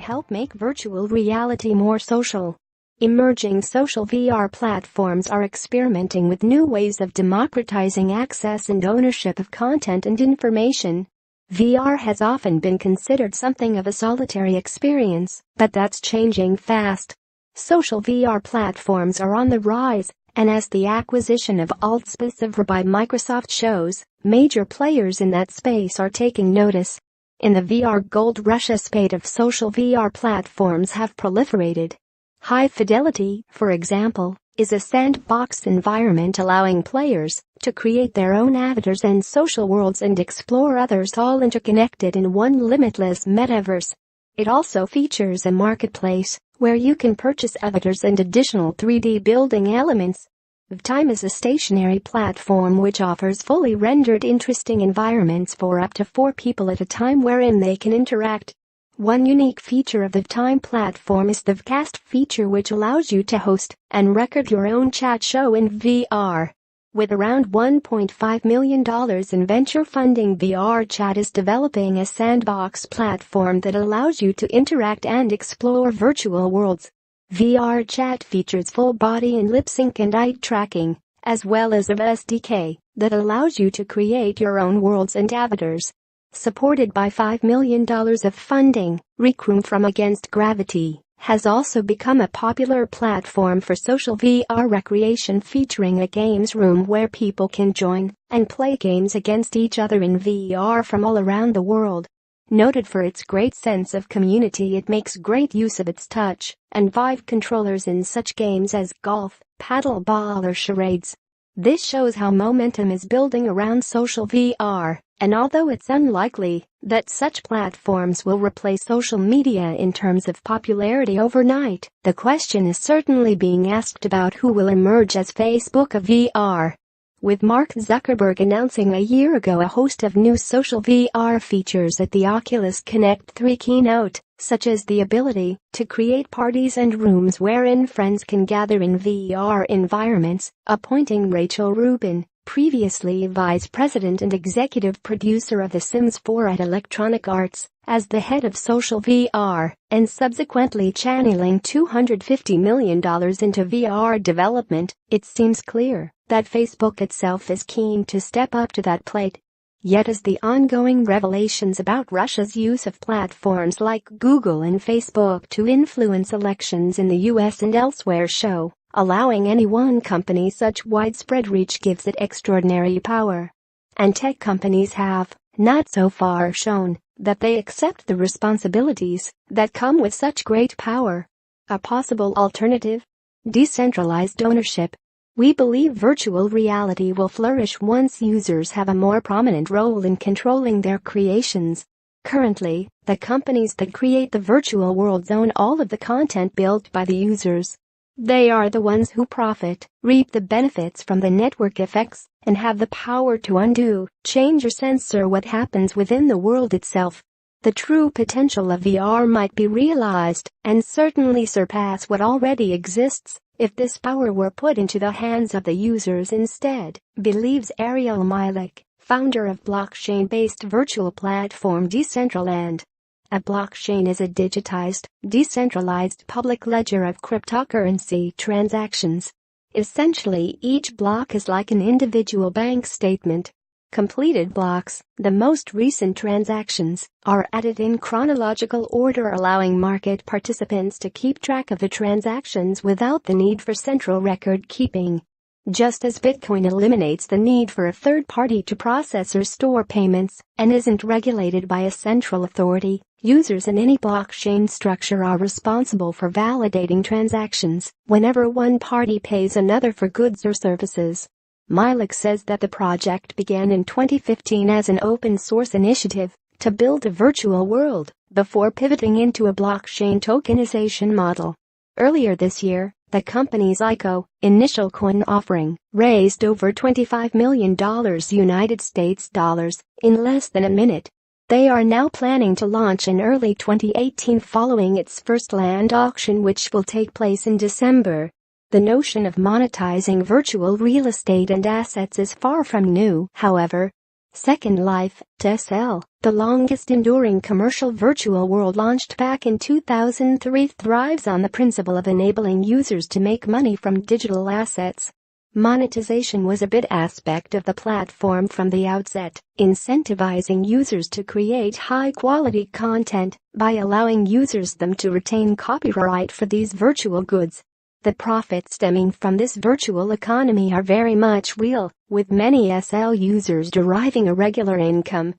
help make virtual reality more social. Emerging social VR platforms are experimenting with new ways of democratizing access and ownership of content and information. VR has often been considered something of a solitary experience, but that's changing fast. Social VR platforms are on the rise, and as the acquisition of AltspaceVR by Microsoft shows, major players in that space are taking notice. In the VR gold rush, a spate of social VR platforms have proliferated. Fidelity, for example, is a sandbox environment allowing players to create their own avatars and social worlds and explore others, all interconnected in one limitless metaverse. It also features a marketplace where you can purchase avatars and additional 3D building elements. Time is a stationary platform which offers fully rendered interesting environments for up to 4 people at a time wherein they can interact. One unique feature of the Time platform is the Vcast feature, which allows you to host and record your own chat show in VR. With around $1.5 million in venture funding, VR Chat is developing a sandbox platform that allows you to interact and explore virtual worlds. VR Chat features full body and lip sync and eye tracking, as well as a SDK that allows you to create your own worlds and avatars. Supported by $5 million of funding, Rec Room from Against Gravity has also become a popular platform for social VR recreation, featuring a games room where people can join and play games against each other in VR from all around the world. Noted for its great sense of community, it makes great use of its touch and Vive controllers in such games as golf, paddleball or charades. This shows how momentum is building around social VR, and although it's unlikely that such platforms will replace social media in terms of popularity overnight, the question is certainly being asked about who will emerge as Facebook of VR. With Mark Zuckerberg announcing a year ago a host of new social VR features at the Oculus Connect 3 keynote, such as the ability to create parties and rooms wherein friends can gather in VR environments, appointing Rachel Rubin, previously vice president and executive producer of The Sims 4 at Electronic Arts, as the head of social VR, and subsequently channeling $250 million into VR development, it seems clear that Facebook itself is keen to step up to that plate. Yet as the ongoing revelations about Russia's use of platforms like Google and Facebook to influence elections in the US and elsewhere show, allowing any one company such widespread reach gives it extraordinary power. And tech companies have, not so far, shown that they accept the responsibilities that come with such great power. A possible alternative? Decentralized ownership. We believe virtual reality will flourish once users have a more prominent role in controlling their creations. Currently, the companies that create the virtual worlds own all of the content built by the users. They are the ones who profit, reap the benefits from the network effects, and have the power to undo, change or censor what happens within the world itself. The true potential of VR might be realized, and certainly surpass what already exists, if this power were put into the hands of the users instead, believes Ariel Milek, founder of blockchain-based virtual platform Decentraland. A blockchain is a digitized, decentralized public ledger of cryptocurrency transactions. Essentially, each block is like an individual bank statement. Completed blocks, the most recent transactions, are added in chronological order, allowing market participants to keep track of the transactions without the need for central record keeping. Just as Bitcoin eliminates the need for a third party to process or store payments and isn't regulated by a central authority, users in any blockchain structure are responsible for validating transactions whenever one party pays another for goods or services. Milek says that the project began in 2015 as an open-source initiative to build a virtual world before pivoting into a blockchain tokenization model. Earlier this year, the company's ICO, initial coin offering, raised over $25 million United States dollars in less than a minute. They are now planning to launch in early 2018 following its first land auction, which will take place in December. The notion of monetizing virtual real estate and assets is far from new, however. Second Life, TSL, the longest-enduring commercial virtual world launched back in 2003, thrives on the principle of enabling users to make money from digital assets. Monetization was a big aspect of the platform from the outset, incentivizing users to create high-quality content by allowing users them to retain copyright for these virtual goods. The profits stemming from this virtual economy are very much real, with many SL users deriving a regular income